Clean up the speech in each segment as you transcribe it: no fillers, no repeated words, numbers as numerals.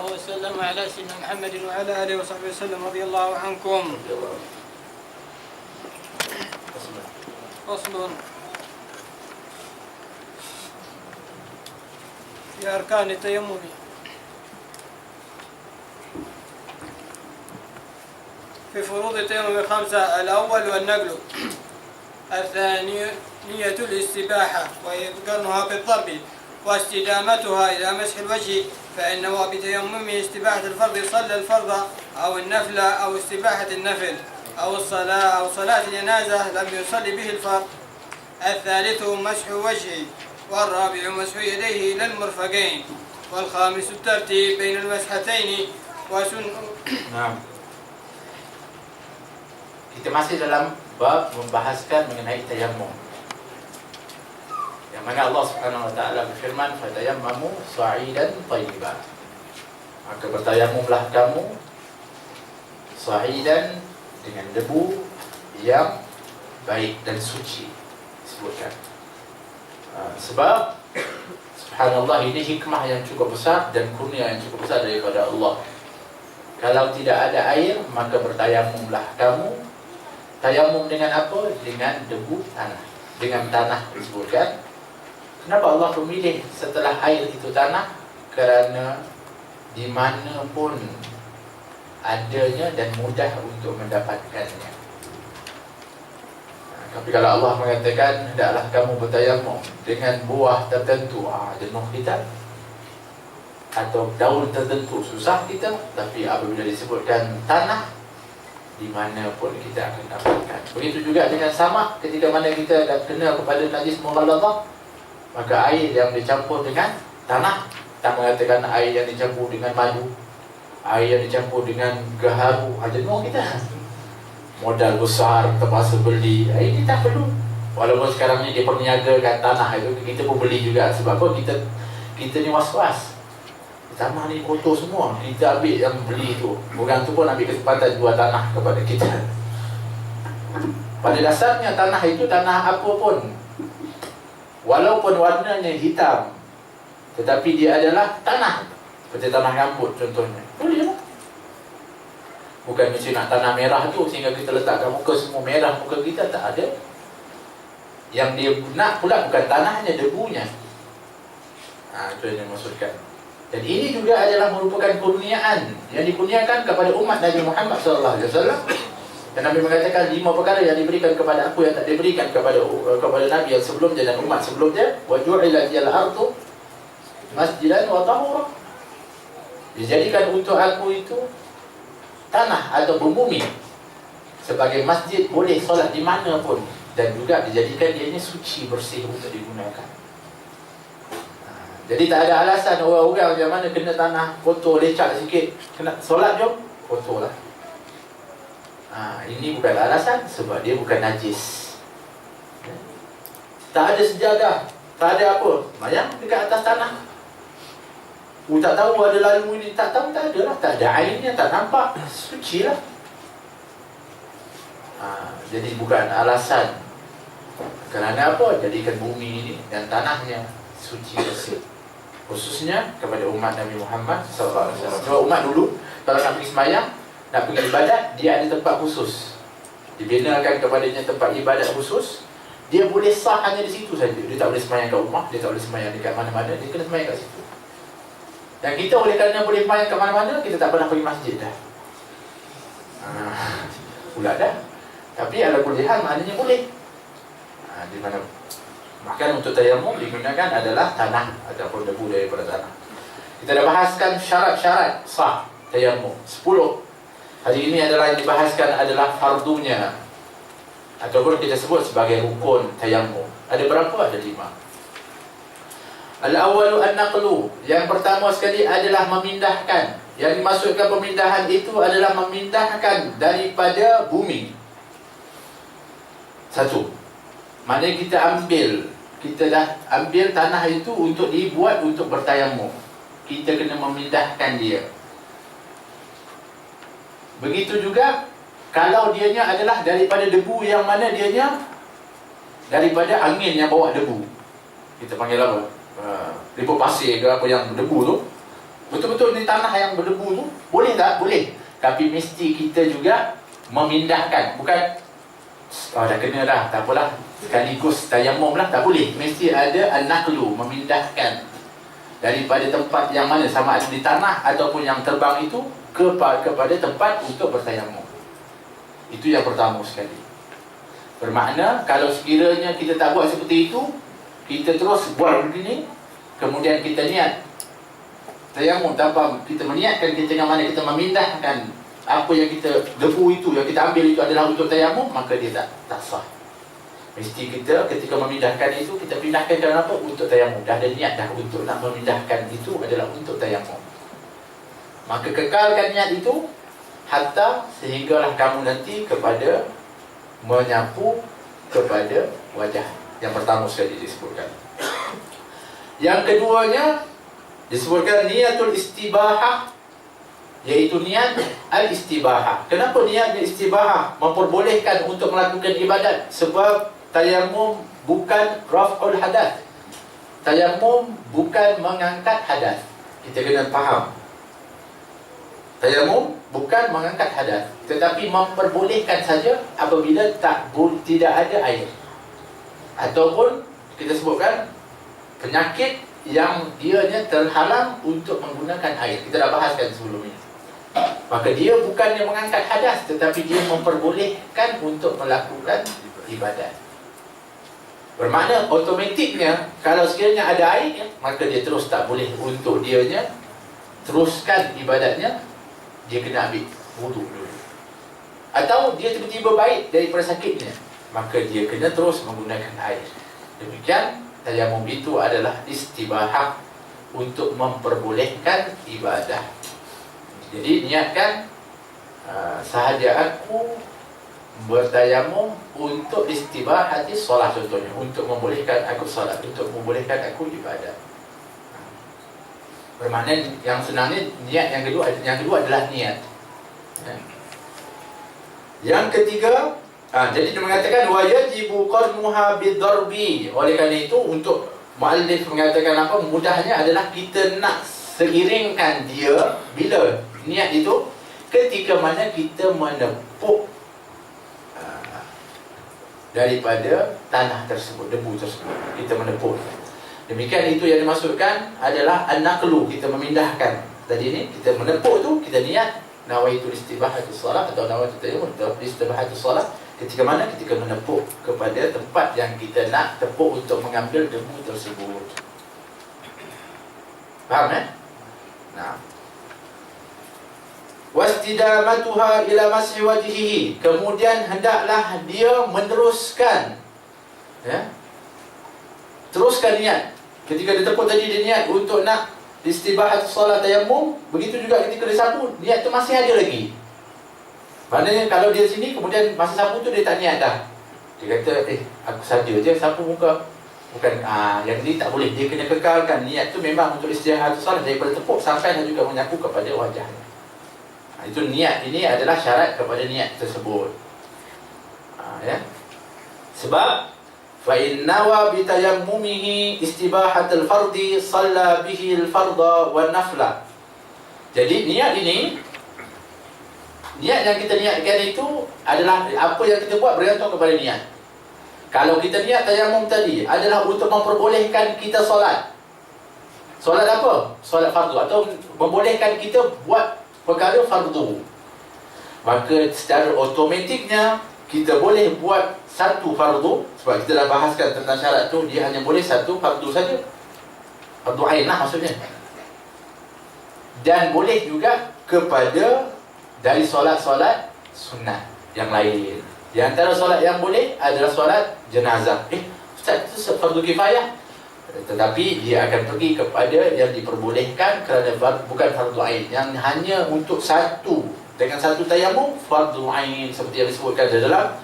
الله وسلم على سيدنا محمد وعلى آله وصحبه وسلم رضي الله عنكم. فصل في أركان التيمم. في فروض التيمم 5: الأول والنقل، الثاني نية الاستباحة وهي قرنها بالضرب واستدامتها إلى مسح الوجه، فإن نوى بتيممه استباحة الفرض صلى الفرض أو النفل أو استباحة النفل أو الصلاة أو صلاة الجنازة لم يصلي به الفرض. الثالث مسح وجهه، والرابع مسح يديه إلى المرفقين، والخامس الترتيب بين المسحتين Nah, kita masih dalam bab membahaskan mengenai tayammum, yang mana Allah Subhanahu wa taala berfirman, "Fatayammamu sa'idan thayyiban." Maka bertayamumlah kamu sa'idan, dengan debu yang baik dan suci, disebutkan. Sebab subhanallah, ini hikmah yang cukup besar dan kurnia yang cukup besar daripada Allah. Kalau tidak ada air, maka bertayamumlah kamu. Tayamum dengan apa? Dengan debu tanah, dengan tanah, disebutkan. Kenapa Allah memilih setelah air itu tanah? Kerana di mana pun adanya dan mudah untuk mendapatkannya. Tapi kalau Allah mengatakan, hendaklah kamu bertayamum dengan buah tertentu, jenuh kita, atau daun tertentu, susah kita. Tapi apabila disebutkan tanah, di mana pun kita akan dapatkan. Begitu juga dengan samak, ketika mana kita dah kena kepada najis mughalladhah, maka air yang dicampur dengan tanah, tak mengatakan air yang dicampur dengan madu, air yang dicampur dengan gaharu, jenuh kita, modal besar terpaksa beli, ini tak perlu. Walaupun sekarang ni dia perniagakan tanah itu, kita pun beli juga. Sebab apa? Kita ni was-was, tanah ni kotor semua, kita ambil yang beli tu. Orang tu pun ambil kesempatan jual tanah kepada kita. Pada dasarnya tanah itu tanah apa pun, walaupun warnanya hitam, tetapi dia adalah tanah. Seperti tanah gambut contohnya, boleh lah. Bukan mesti nak tanah merah tu sehingga kita letakkan muka semua merah muka kita, tak ada. Yang dia nak pula bukan tanahnya, debunya. Itu yang dimaksudkan. Dan ini juga adalah merupakan kurniaan yang dikurniakan kepada umat Nabi Muhammad SAW. Dan Nabi mengatakan 5 perkara yang diberikan kepada aku yang tak diberikan kepada Nabi yang sebelumnya dan umat sebelumnya. Wa ju'ila liyal ardu masjidan wa tahura. Dijadikan untuk aku itu tanah atau bumi sebagai masjid, boleh solat di mana pun, dan juga dijadikan dia ini suci, bersih untuk digunakan. Jadi tak ada alasan orang-orang yang mana kena tanah kotor, lecak sikit, kena solat jom, kotor lah. Ini bukan alasan, sebab dia bukan najis. Tak ada sejadah, tak ada apa, mayang dekat atas tanah. Tak tahu ada lalu ini, tak tahu, tak ada lah, tak ada airnya, tak nampak, suci lah. Jadi bukan alasan. Kerana apa? Jadikan bumi ini dan tanahnya suci, bersih, khususnya kepada umat Nabi Muhammad SAW. Sebab umat dulu kalau nak pergi sembahyang, nak pergi ibadat, dia ada tempat khusus, dibinakan kepadanya tempat ibadat khusus. Dia boleh sah hanya di situ saja. Dia tak boleh sembahyang kat rumah, dia tak boleh sembahyang dekat mana-mana, dia kena sembahyang kat situ. Dan kita oleh kerana boleh sembahyang kat mana-mana, kita tak pernah pergi masjid dah. Pula dah. Tapi ala kulli hal maknanya boleh. Di mana makan untuk tayammum digunakan adalah tanah ataupun debu daripada tanah. Kita dah bahaskan syarat-syarat sah tayammum 10. Hari ini adalah yang dibahaskan adalah fardunya, ataupun kita sebut sebagai rukun tayammum. Ada berapa? Ada 5. Al-awwalu an-naqlu. Yang pertama sekali adalah memindahkan. Yang dimaksudkan pemindahan itu adalah memindahkan daripada bumi. Satu, maknanya kita dah ambil tanah itu untuk dibuat untuk bertayamum. Kita kena memindahkan dia. Begitu juga kalau dianya adalah daripada debu, yang mana dianya daripada angin yang bawa debu. Kita panggil apa? Liput pasir ke apa yang debu tu. betul-betul ni tanah yang berdebu tu, boleh tak? Boleh. Tapi mesti kita juga memindahkan. Bukan, oh dah kena dah, tak apalah, sekaligus tayamum lah, tak boleh. Mesti ada an-naqlu, memindahkan daripada tempat yang mana, sama ada di tanah ataupun yang terbang itu, kepada tempat untuk bertayamum. Itu yang pertama sekali. Bermakna kalau sekiranya kita tak buat seperti itu, kita terus buat begini, kemudian kita niat tayamum tanpa kita meniatkan kita yang mana kita memindahkan apa yang kita debu itu, yang kita ambil itu adalah untuk tayamum, maka dia tak sah. Mesti kita ketika memindahkan itu, kita pindahkan dalam apa? Untuk tayamum. Dah ada niat dah untuk nak memindahkan itu adalah untuk tayamum. Maka kekalkan niat itu hatta sehinggalah kamu nanti kepada menyapu kepada wajah. Yang pertama sekali disebutkan. Yang keduanya disebutkan niatul istibahah, iaitu niat al-istibahah. Kenapa niatnya istibahah? Memperbolehkan untuk melakukan ibadat. Sebab tayamum bukan raf'ul hadas. Tayamum bukan mengangkat hadas. Kita kena faham. Tayamum bukan mengangkat hadas, tetapi memperbolehkan saja apabila tidak ada air. Ataupun kita sebutkan penyakit yang dianya terhalang untuk menggunakan air. Kita dah bahaskan sebelum ini. Maka dia bukannya mengangkat hadas, tetapi dia memperbolehkan untuk melakukan ibadat. Bermakna automatiknya kalau sekiranya ada air, maka dia terus tak boleh untuk dianya teruskan ibadatnya. Dia kena ambil wuduk dulu. Atau dia tiba-tiba baik daripada sakitnya, maka dia kena terus menggunakan air. Demikian tayamum itu adalah istibahah, untuk memperbolehkan ibadah. Jadi niatkan sahaja aku bertayamum untuk istibahati solat, contohnya untuk membolehkan aku solat, untuk membolehkan aku ibadah. Bermakna yang senang ni niat yang kedua adalah niat. Yang ketiga, jadi dia mengatakan wajibu qarnuha bidarbi. Oleh kerana itu, untuk muallif mengatakan apa mudahnya adalah kita nak seiringkan dia bila niat itu ketika mana kita menepuk daripada tanah tersebut, debu tersebut, kita menepuk. Demikian itu yang dimaksudkan adalah an-naqlu, kita memindahkan. Tadi ni kita menepuk tu, kita niat nawaitu istibahatus solat atau nawaitu tayammum atau istibahatus solat. Ketika mana? Ketika menepuk kepada tempat yang kita nak tepuk untuk mengambil debu tersebut. Faham Nah. Wastidamatuha ila mas'i wajhihi. Kemudian hendaklah dia meneruskan, teruskan niat. Ketika dia tepuk tadi, dia niat untuk nak istibahatus solat tayammum. Begitu juga ketika dia sapu, niat tu masih ada lagi. Maknanya kalau dia sini, kemudian masa sapu tu dia tak niat dah. Dia kata, aku saja je sapu muka. Bukan, yang ni tak boleh. Dia kena kekalkan. Niat tu memang untuk istibahatus solat, daripada tepuk sampai dan juga menyapu kepada wajahnya. Itu niat ini adalah syarat kepada niat tersebut. Sebab فَإِنْ نَوَى بِتَيَمُّمِهِ إِسْتِبَاحَةَ الْفَرْضِ صَلَّى بِهِ الْفَرْضَ وَالنَّفْلَ. Jadi niat ini, niat yang kita niatkan itu adalah apa yang kita buat bergantung kepada niat. Kalau kita niat tayammum tadi adalah untuk memperbolehkan kita solat. Solat apa? Solat fardu, atau membolehkan kita buat perkara fardu, maka secara automatiknya kita boleh buat satu fardu. Sebab kita dah bahaskan tentang syarat tu, dia hanya boleh satu fardu saja, fardu ain lah maksudnya. Dan boleh juga kepada dari solat-solat sunnah yang lain. Di antara solat yang boleh adalah solat jenazah. Ustaz, itu fardu kifayah, tetapi dia akan pergi kepada yang diperbolehkan kerana bukan fardu ain, yang hanya untuk satu, dengan satu tayamum, fardu ain, seperti yang disebutkan dalam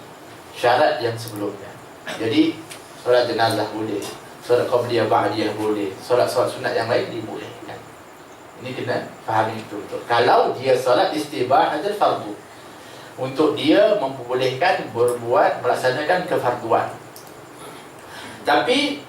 syarat yang sebelumnya. Jadi solat jenazah boleh, solat qabliyah ba'diyah boleh, solat-solat sunat yang lain dibolehkan. Ini kena fahami betul-betul. Kalau dia solat istibahatul fardu, untuk dia memperbolehkan melaksanakan kefarduan. Tapi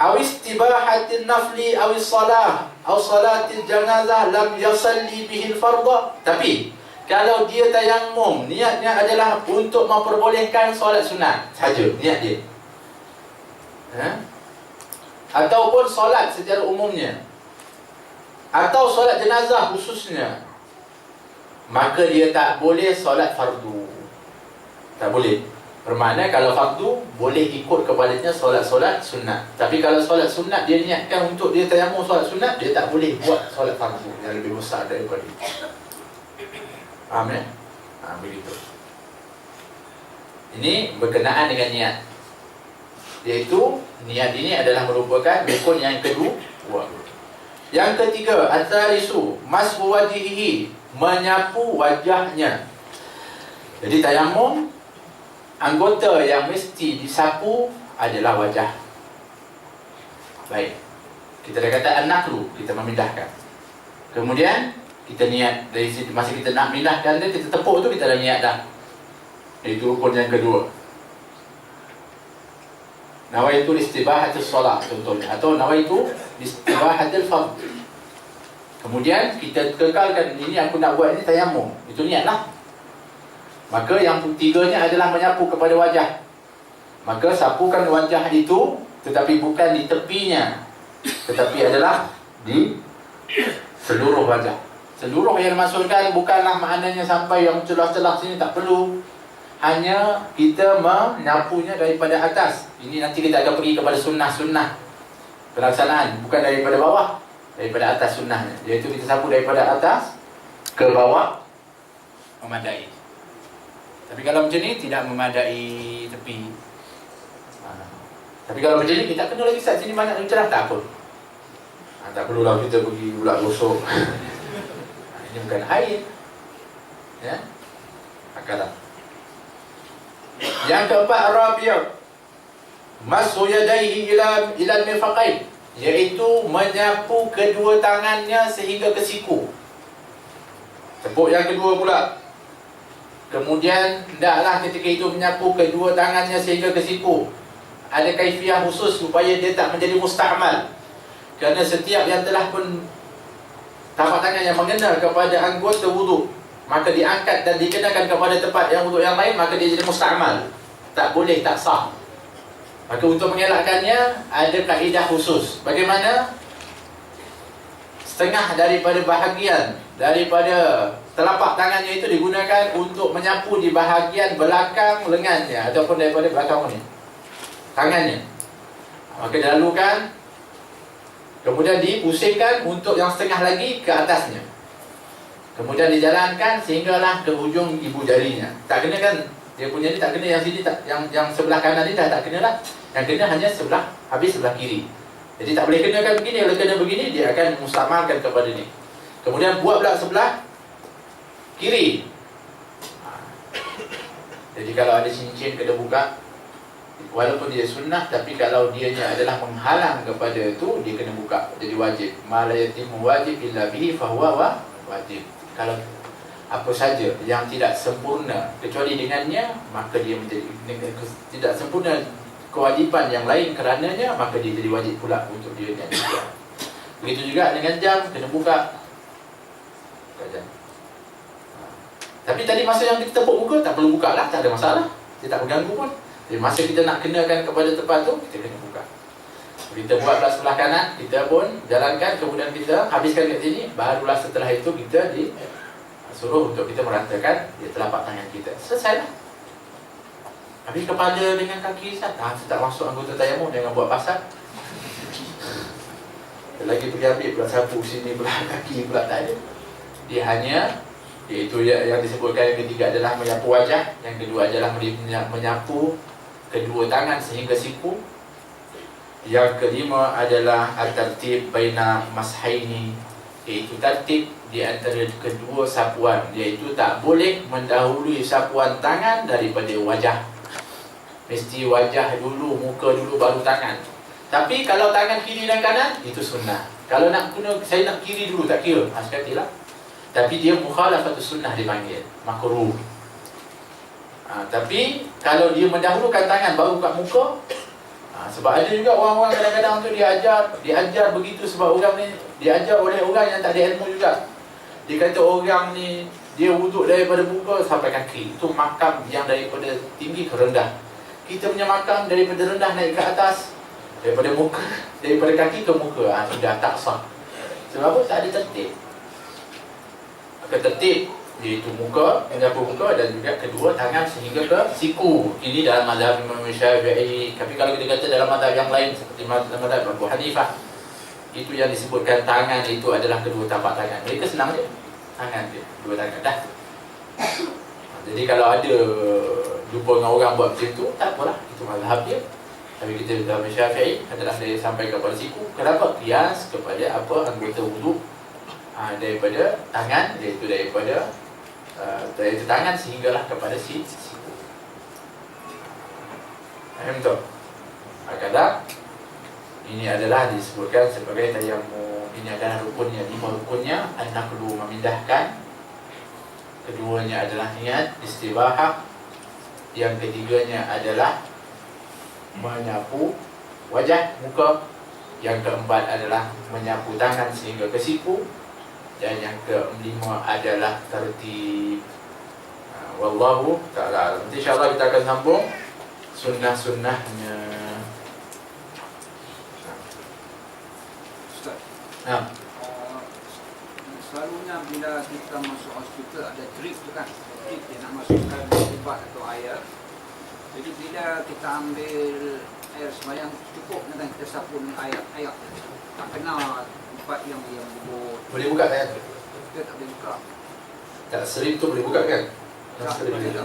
istibahatin nafli awis salah aw salatil janazah lam yusalli bihi al-fardha. Tapi kalau dia tayammum, niatnya adalah untuk memperbolehkan solat sunat saja, niat dia. Ataupun solat secara umumnya, atau solat jenazah khususnya, maka dia tak boleh solat fardu. Tak boleh. Bermakna kalau fardu boleh ikut kepadanya solat-solat sunat. Tapi kalau solat sunat dia niatkan untuk dia tayammum solat sunat, dia tak boleh buat solat fardu yang lebih besar daripada itu. Faham ya? Begitu. Ini berkenaan dengan niat. Iaitu niat ini adalah merupakan rukun yang kedua. Yang ketiga, at-talisu mashu wajhihi, menyapu wajahnya. Jadi tayammum, anggota yang mesti disapu adalah wajah. Baik, kita dah kata an-naqlu, kita memindahkan. Kemudian kita niat dari situ, masa kita nak mindahkan dia, kita tepuk tu kita dah niat dah. Itu rukun yang kedua. Nawaitu istibahatul solat contohnya, atau nawaitu istibahatul fard. Kemudian kita kekalkan, ini aku nak buat ini tayammum, itu niatlah. Maka yang ketiganya adalah menyapu kepada wajah. Maka sapukan wajah itu, tetapi bukan di tepinya, tetapi adalah di seluruh wajah. Seluruh yang dimaksudkan bukanlah maknanya sampai yang celah-celah sini, tak perlu. Hanya kita menyapunya daripada atas. Ini nanti kita akan pergi kepada sunnah-sunnah pelaksanaan, bukan daripada bawah, daripada atas sunnahnya. Iaitu kita sapu daripada atas ke bawah, memadai. Tapi kalau macam ni tidak memadai tepi. Tapi kalau macam ni kita kena lagi sini banyak yang cerah, tak apa. Tak perlulah kita pergi pula gosok. Ini bukan air. Ya. Akalah. Yang keempat, rabi', mashu yadayhi ila al-mirfaqain, iaitu menyapu kedua tangannya sehingga ke siku. Tepuk yang kedua pula. Kemudian hendaklah ketika itu menyapu kedua tangannya sehingga ke siku. Ada kaifiah khusus supaya dia tak menjadi musta'mal. Kerana setiap yang telah pun tapak tangan yang mengenal kepada anggota wuduk, maka diangkat dan dikenakan kepada tempat yang wuduk yang lain, maka dia jadi musta'mal. Tak boleh, tak sah. Maka untuk mengelakkannya ada kaedah khusus. Bagaimana? Setengah daripada bahagian daripada telapak tangannya itu digunakan untuk menyapu di bahagian belakang lengannya, ataupun daripada belakang ni, tangannya. Maka dilalukan, kemudian dipusingkan untuk yang setengah lagi ke atasnya. Kemudian dijalankan sehinggalah ke hujung ibu jarinya. Tak kena kan? Dia punya ni tak kena yang sini, tak, yang sebelah kanan ni dah tak kena lah. Yang kena hanya sebelah, habis sebelah kiri. Jadi tak boleh kenakan begini. Kalau kena begini, dia akan mustamalkan kepada ni. Kemudian buat pula sebelah kiri. Jadi kalau ada cincin kena buka, walaupun dia sunnah, tapi kalau dianya adalah menghalang kepada itu, dia kena buka. Jadi wajib. Ma la yatimu wajib illa bihi fahuwa wajib. Kalau apa saja yang tidak sempurna kecuali dengannya, maka dia menjadi tidak sempurna kewajiban yang lain kerananya, maka dia jadi wajib pula untuk dia dan dia. Begitu juga dengan jam, kena buka. Tapi tadi masa yang kita tepuk muka, tak perlu buka lah, tak ada masalah. Dia tak mengganggu pun. Jadi masa kita nak kenakan kepada tempat tu, kita kena buka. Kita buat pula sebelah kanan, kita pun jalankan, kemudian kita habiskan kat sini. Barulah setelah itu kita disuruh untuk kita meratakan di telapak tangan kita. Selesailah. Habis kepala dengan kaki tak masuk anggota tayammum, jangan buat pasal. Lagi pergi ambil pula sapu sini pula, kaki pula tak ada. Dia hanya, iaitu yang disebutkan yang ketiga adalah menyapu wajah, yang kedua adalah menyapu kedua tangan sehingga siku. Yang kelima adalah at-tartib baina mashaini, iaitu tertib di antara kedua sapuan, iaitu tak boleh mendahului sapuan tangan daripada wajah. Mesti wajah dulu, muka dulu, baru tangan. Tapi kalau tangan kiri dan kanan, itu sunnah. Kalau nak guna, saya nak kiri dulu, tak kira, sekatilah. Tapi dia mukhalafatus sunnah dipanggil, makruh. Tapi kalau dia mendahulukan tangan baru kat muka, Sebab ada juga orang-orang kadang-kadang tu diajar begitu sebab orang ni diajar oleh orang yang tak ada ilmu juga. Dia kata orang ni dia wuduk daripada muka sampai kaki. Itu makam yang daripada tinggi ke rendah. Kita punya makam daripada rendah naik ke atas, daripada muka, daripada kaki ke muka. Sudah tak sah. Sebab apa? Tak ada tertib. Maka tertib iaitu muka, menyapu muka, dan juga kedua tangan sehingga ke siku. Ini dalam mazhab Imam Syafi'i. Tapi kalau kita kata dalam mazhab yang lain seperti mazhab Abu Hanifah, itu yang disebutkan tangan itu adalah kedua tapak tangan. Mereka senang je. Tangan dia, dua tangan dah. Jadi kalau ada jumpa dengan orang buat macam tu, tak apalah, itu mazhab dia. Tapi kita dalam Syafi'i adalah dia sampai kepada siku. Kenapa? Kias kepada apa anggota wuduk daripada tangan, iaitu daripada tangan sehinggalah kepada siku. Faham tak? Kadang ini adalah disebutkan sebagai tayammum. Ini adalah rukunnya, 5 rukunnya. Anda perlu memindahkan. Keduanya adalah niat istibahah. Yang ketiganya adalah menyapu wajah, muka. Yang keempat adalah menyapu tangan sehingga ke siku. Dan yang kelima adalah tertib. Wallahu ta'ala. Nanti insyaAllah kita akan sambung sunnah-sunnahnya. Ustaz, Nah, selalunya bila kita masuk hospital ada drip tu kan, drip dia nak masukkan ubat atau air. Jadi bila kita ambil air sembahyang cukup kan kita sapu dengan air. Tak kena tempat yang bubur. boleh buka kan? Kita tak boleh buka. Tak, serip tu boleh buka kan? Tak boleh buka.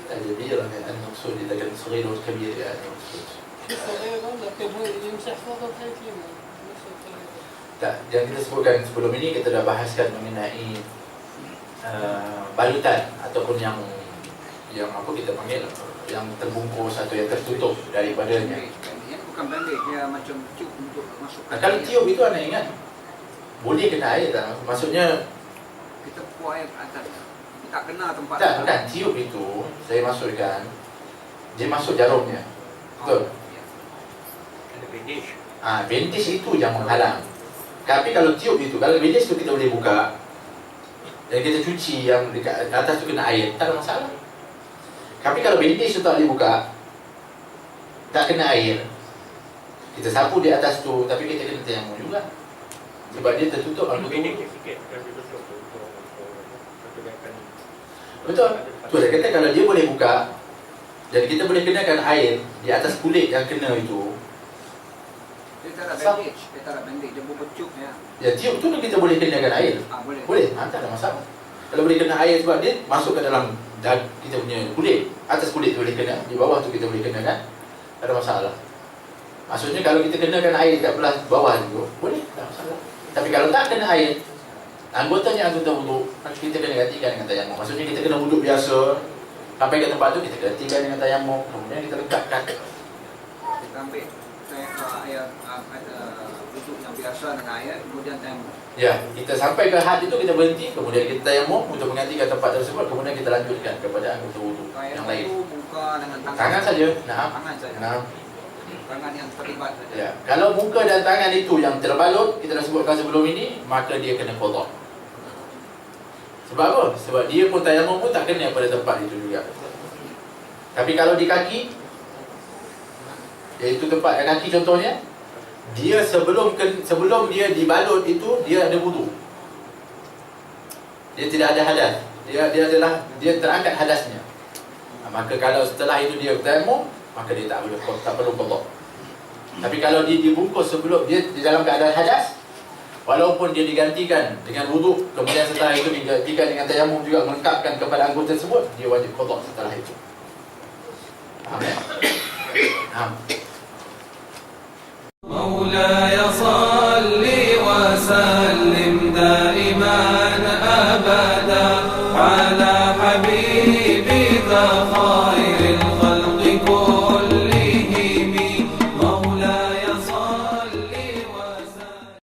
الجبيرة يعني المقصود إذا كان صغير والكبير يعني المقصود. Tak, yang kita sebutkan sebelum ini kita dah bahaskan mengenai balutan ataupun yang apa kita panggil, yang terbungkus atau yang tertutup daripadanya. Ini bukan bandage, dia macam tube untuk masukkan. Kalau tiup itu anda ingat boleh kena air tak? Maksudnya Kita puas air ke atas. Tak kena tempat. tak, bukan tiup itu saya masukkan, dia masuk jarumnya. Betul? Ada bandage. Bandage itu yang menghalang. Tapi kalau tiup itu, kalau bandage itu kita boleh buka dan kita cuci yang dekat atas tu kena air, tak ada masalah. Tapi kalau bandage tu tak boleh buka, tak kena air, kita sapu di atas tu, tapi kita kena tayammum juga. Sebab dia tertutup anggota. Betul. Tu saya kata kalau dia boleh buka dan kita boleh kenakan air di atas kulit yang kena itu. Dia tak ada bandage, dia bercup ya. Ya, tiup tu kita boleh kenakan air. Boleh. Boleh, tak ada masalah. Kalau boleh kena air sebab dia masuk ke dalam kita punya kulit. Atas kulit tu boleh kena, di bawah tu kita boleh kenakan. Tak ada masalah. Maksudnya kalau kita kenakan air kat belah bawah tu, boleh, tak ada masalah. Tapi kalau tak kena air, anggotanya anggota wuduk, kita kena gantikan dengan tayammum. Maksudnya kita kena wuduk biasa, sampai ke tempat tu kita gantikan dengan tayammum, kemudian kita lekatkan. Kita ambil air wuduk yang biasa dengan air, kemudian tayammum. Ya, kita sampai ke had itu kita berhenti, kemudian kita tayammum untuk menggantikan tempat tersebut, kemudian kita lanjutkan kepada anggota wuduk yang lain. Muka dengan Tangan saja. Nah, tangan saja. nah. Tangan yang terlibat saja. Ya, kalau muka dan tangan itu yang terbalut, kita dah sebutkan sebelum ini, maka dia kena qada. Sebab apa? Sebab dia pun tayammum pun tak kena pada tempat itu juga. Tapi kalau di kaki, iaitu tempat kaki contohnya, dia sebelum dia dibalut itu dia ada wudu. Dia tidak ada hadas. Dia terangkat hadasnya. Maka kalau setelah itu dia tayammum, maka dia tak perlu qada. Tapi kalau dia dibungkus sebelum dia di dalam keadaan hadas, walaupun dia digantikan dengan wudu, kemudian setelah itu digantikan dengan tayammum juga melengkapkan kepada anggota tersebut, dia wajib qada setelah itu. Faham ya? Faham. مولاي صل وسلم دائما أبدا على حبيبك